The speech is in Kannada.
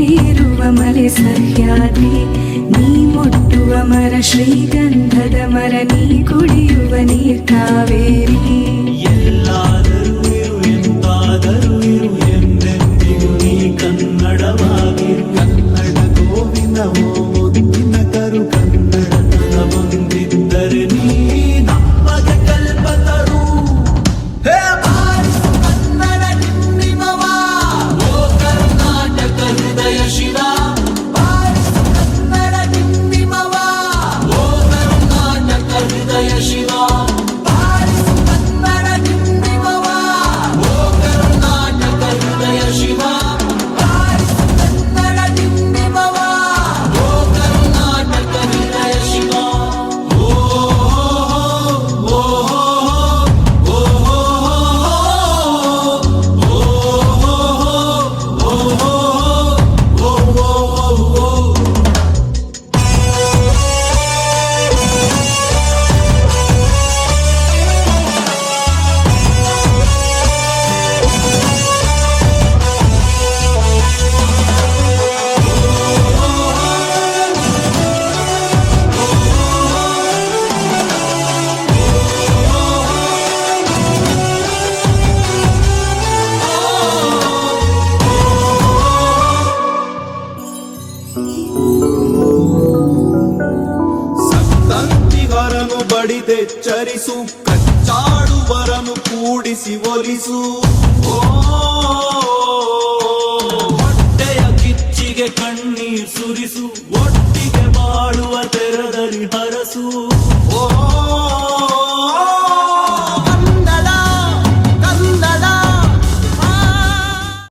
ಬೀರುವ ಮಲೆ ಸಹ್ಯಾದ್ರಿ, ನೀ ಮುಟ್ಟುವ ಮರ ಶ್ರೀಗಂಧದ ಮರ, ನೀ ಕುಡಿಯುವ ನೀರ್ ಕಾವೇರಿ. ಎಲ್ಲಾದರೂ ಇರು ಎಂತಾದರೂ ಇರು ಎಂದೆಂದಿಗೂ ನೀ ಕನ್ನಡವಾಗಿರು. ಕನ್ನಡ ಗೋವಿನ ಮುದ್ದಿನ ಕರು, ಕನ್ನಡತನ ಬಂದಿದ್ದರೆ ನೀ ನಮಗೆ ಕಲ್ಪತರು. ಹೇ ಬಾರಿಸು ಕನ್ನಡ ನಿಮ್ಮಿಮವ, ಓ ಕರ್ನಾಟಕ ಹೃದಯ ಶಿವ. ಬಾರಿಸು ಕನ್ನಡ ನಿಮ್ಮಿಮವ, ಓ ಕರ್ನಾಟಕ ಹೃದಯ ಶಿವ. ಬಾರಿಸು ಕನ್ನಡ ನಿಮ್ಮಿಮವ, ಓ ಕರ್ನಾಟಕ ಹೃದಯ ಶಿವ. ಬಾರಿಸು ಕನ್ನಡ ನಿಮ್ಮಿಮವ, ಓ ಕರ್ನಾಟಕ ಹೃದಯ ಶಿವ. ಓ ಓ ಸಂತಂತಿಗರನು ಬಡಿದೆಚ್ಚರಿಸು, ಕಚ್ಚಾಡುವರನು ಕೂಡಿಸಿ ಒಲಿಸು. ಓ ಹೊಟ್ಟೆಯ ಕಿಚ್ಚಿಗೆ ಕಣ್ಣೀರ್ ಸುರಿಸು, ಒಟ್ಟಿಗೆ ಬಾಳುವ ತೆರದಲ್ಲಿ ಹರಸು. ಓ